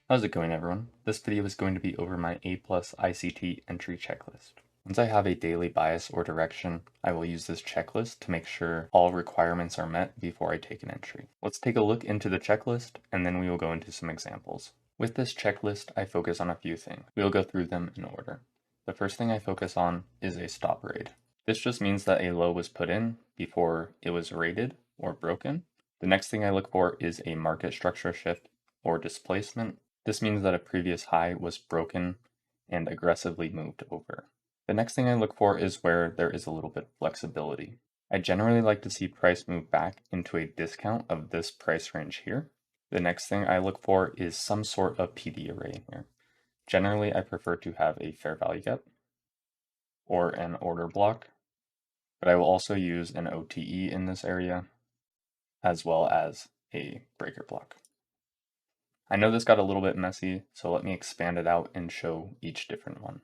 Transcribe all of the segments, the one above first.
How's it going, everyone? This video is going to be over my A+ ICT entry checklist. Once I have a daily bias or direction, I will use this checklist to make sure all requirements are met before I take an entry. Let's take a look into the checklist, and then we will go into some examples. With this checklist, I focus on a few things. We'll go through them in order. The first thing I focus on is a stop raid. This just means that a low was put in before it was raided or broken. The next thing I look for is a market structure shift or displacement. This means that a previous high was broken and aggressively moved over. The next thing I look for is where there is a little bit of flexibility. I generally like to see price move back into a discount of this price range here. The next thing I look for is some sort of PD array here. Generally, I prefer to have a fair value gap or an order block, but I will also use an OTE in this area, as well as a breaker block. I know this got a little bit messy, so let me expand it out and show each different one.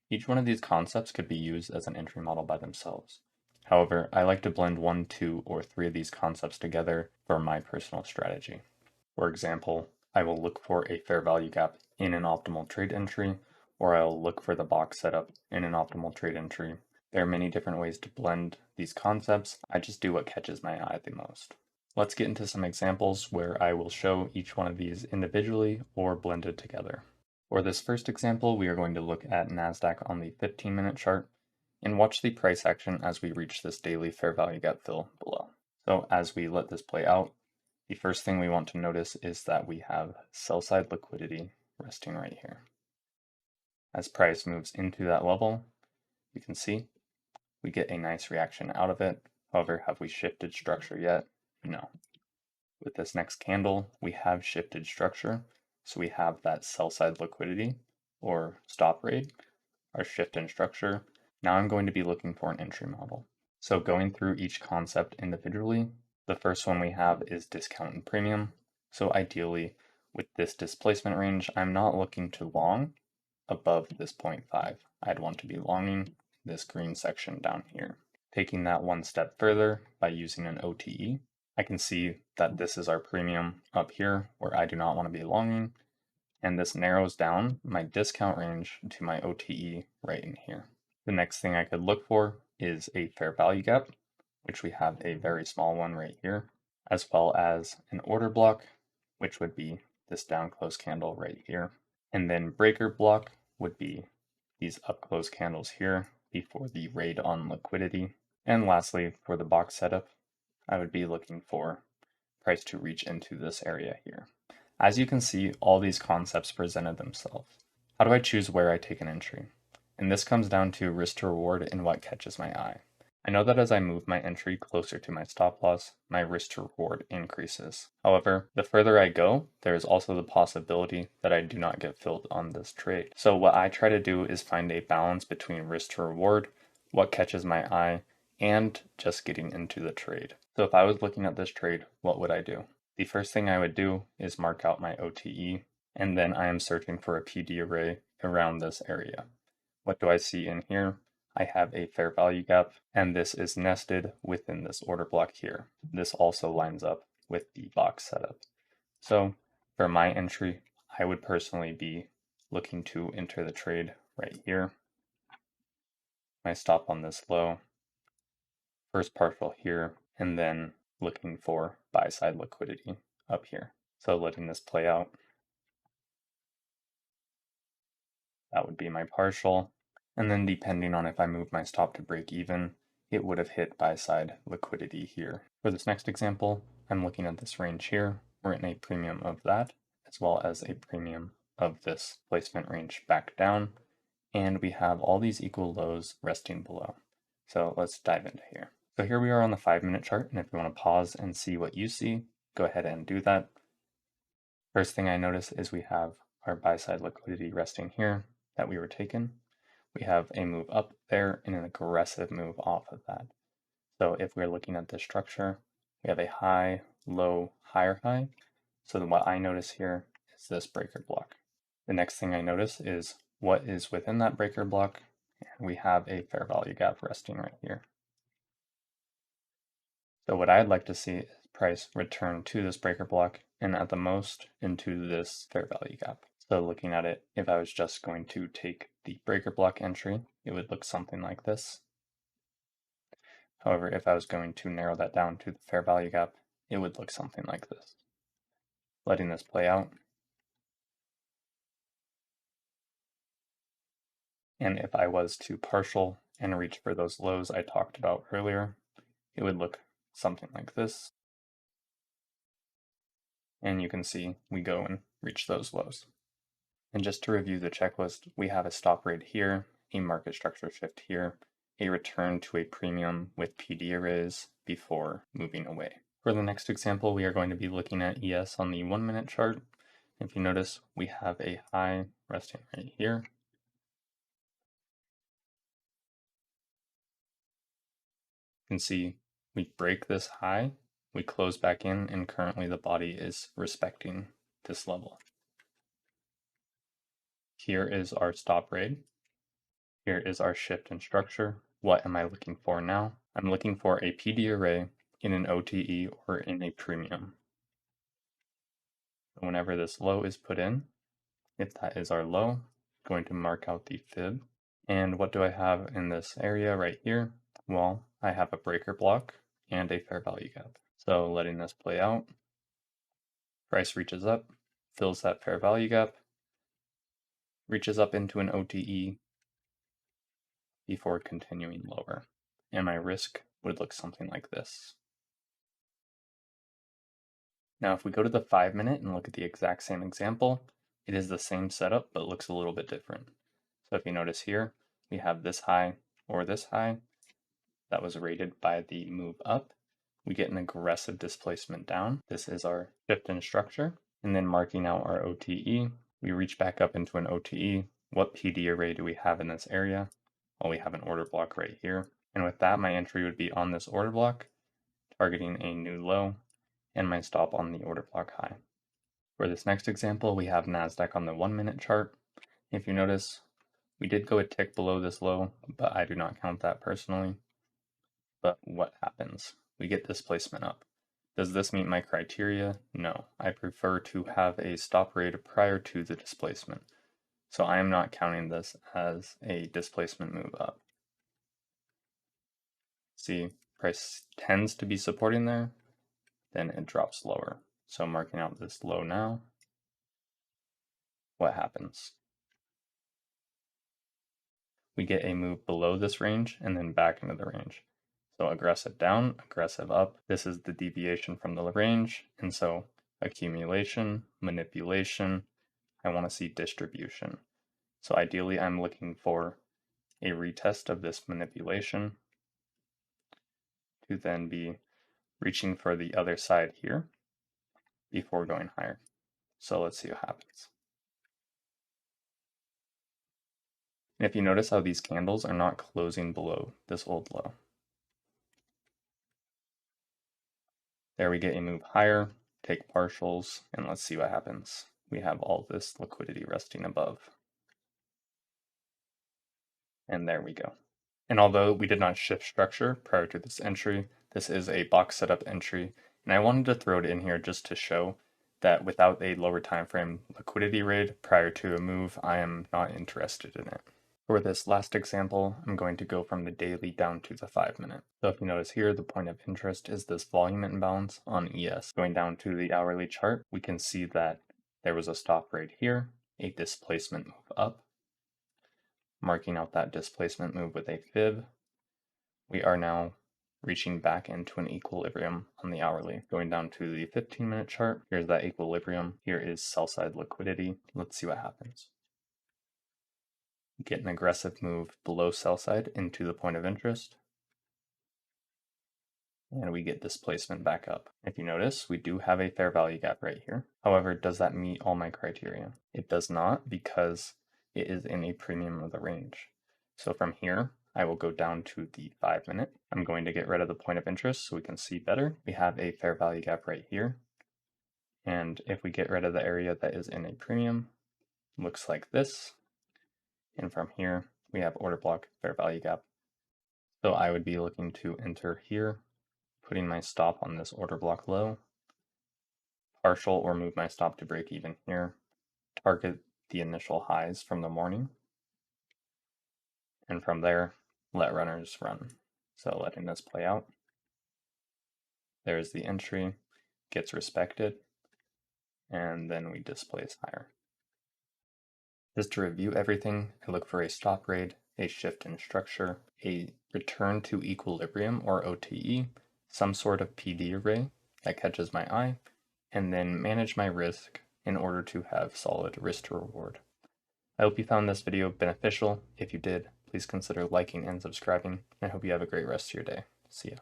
Each one of these concepts could be used as an entry model by themselves. However, I like to blend 1, 2, or 3 of these concepts together for my personal strategy. For example, I will look for a fair value gap in an optimal trade entry, or I'll look for the box setup in an optimal trade entry. There are many different ways to blend these concepts. I just do what catches my eye the most. Let's get into some examples where I will show each one of these individually or blended together. For this first example, we are going to look at NASDAQ on the 15-minute chart and watch the price action as we reach this daily fair value gap fill below. So as we let this play out, the first thing we want to notice is that we have sell side liquidity resting right here. As price moves into that level, you can see we get a nice reaction out of it. However, have we shifted structure yet? No. With this next candle, we have shifted structure. So we have that sell side liquidity or stop raid, our shift in structure. Now I'm going to be looking for an entry model. So going through each concept individually, the first one we have is discount and premium. So ideally, with this displacement range, I'm not looking to long above this 0.5. I'd want to be longing this green section down here. Taking that one step further by using an OTE, I can see that this is our premium up here where I do not want to be longing, and this narrows down my discount range to my OTE right in here. The next thing I could look for is a fair value gap, which we have a very small one right here, as well as an order block, which would be this down close candle right here. And then breaker block would be these up close candles here before the raid on liquidity. And lastly, for the box setup, I would be looking for price to reach into this area here. As you can see, all these concepts presented themselves. How do I choose where I take an entry? And this comes down to risk to reward and what catches my eye. I know that as I move my entry closer to my stop loss, my risk to reward increases. However, the further I go, there is also the possibility that I do not get filled on this trade. So what I try to do is find a balance between risk to reward, what catches my eye, and just getting into the trade. So if I was looking at this trade, what would I do? The first thing I would do is mark out my OTE, and then I am searching for a PD array around this area. What do I see in here? I have a fair value gap, and this is nested within this order block here. This also lines up with the box setup. So for my entry, I would personally be looking to enter the trade right here. My stop on this low, first partial here, and then looking for buy side liquidity up here. So letting this play out. That would be my partial. And then depending on if I move my stop to break even, it would have hit buy side liquidity here. For this next example, I'm looking at this range here. We're in a premium of that, as well as a premium of this placement range back down. And we have all these equal lows resting below. So let's dive into here. So here we are on the 5-minute chart, and if you want to pause and see what you see, go ahead and do that. First thing I notice is we have our buy side liquidity resting here that we were taken. We have a move up there and an aggressive move off of that. So if we're looking at this structure, we have a high, low, higher high. So then what I notice here is this breaker block. The next thing I notice is what is within that breaker block, and we have a fair value gap resting right here. So what I'd like to see is price return to this breaker block and at the most into this fair value gap. So looking at it, if I was just going to take the breaker block entry, it would look something like this. However, if I was going to narrow that down to the fair value gap, it would look something like this. Letting this play out. And if I was to partial and reach for those lows I talked about earlier, it would look something like this. And you can see we go and reach those lows. And just to review the checklist, we have a stop rate here, a market structure shift here, a return to a premium with PD arrays before moving away. For the next example, we are going to be looking at ES on the 1 minute chart. If you notice, we have a high resting right here. You can see we break this high, we close back in, and currently the body is respecting this level. Here is our stop rate. Here is our shift in structure. What am I looking for now? I'm looking for a PD array in an OTE or in a premium. Whenever this low is put in, if that is our low, I'm going to mark out the fib. And what do I have in this area right here? Well, I have a breaker block and a fair value gap. So letting this play out, price reaches up, fills that fair value gap, reaches up into an OTE before continuing lower. And my risk would look something like this. Now, if we go to the 5 minute and look at the exact same example, it is the same setup, but looks a little bit different. So if you notice here, we have this high or this high that was rated by the move up. We get an aggressive displacement down. This is our shift in structure. And then marking out our OTE, we reach back up into an OTE. What PD array do we have in this area? Well, we have an order block right here. And with that, my entry would be on this order block, targeting a new low, and my stop on the order block high. For this next example, we have NASDAQ on the 1 minute chart. If you notice, we did go a tick below this low, but I do not count that personally. But what happens? We get displacement up. Does this meet my criteria? No. I prefer to have a stop rate prior to the displacement. So I am not counting this as a displacement move up. See, price tends to be supporting there, then it drops lower. So marking out this low now, what happens? We get a move below this range and then back into the range. So aggressive down, aggressive up. This is the deviation from the range. And so accumulation, manipulation, I want to see distribution. So ideally I'm looking for a retest of this manipulation to then be reaching for the other side here before going higher. So let's see what happens. And if you notice how these candles are not closing below this old low. There we get a move higher, take partials, and let's see what happens. We have all this liquidity resting above. And there we go. And although we did not shift structure prior to this entry, this is a box setup entry, and I wanted to throw it in here just to show that without a lower time frame liquidity raid prior to a move, I am not interested in it. For this last example, I'm going to go from the daily down to the 5 minute. So if you notice here, the point of interest is this volume imbalance on ES. Going down to the hourly chart, we can see that there was a stop right here, a displacement move up. Marking out that displacement move with a fib, we are now reaching back into an equilibrium on the hourly. Going down to the 15-minute chart, here's that equilibrium. Here is sell-side liquidity. Let's see what happens. Get an aggressive move below sell side into the point of interest, and we get displacement back up. If you notice, we do have a fair value gap right here. However, does that meet all my criteria? It does not, because it is in a premium of the range. So from here, I will go down to the 5 minute. I'm going to get rid of the point of interest so we can see better. We have a fair value gap right here. And if we get rid of the area that is in a premium, looks like this. And from here, we have order block, fair value gap. So I would be looking to enter here putting my stop on this order block low, partial or move my stop to break even here, target the initial highs from the morning, and from there, let runners run. So letting this play out. There's the entry, gets respected, and then we displace higher. Just to review everything, I look for a stop grade, a shift in structure, a return to equilibrium or OTE, some sort of PD array that catches my eye, and then manage my risk in order to have solid risk to reward. I hope you found this video beneficial. If you did, please consider liking and subscribing. I hope you have a great rest of your day. See ya.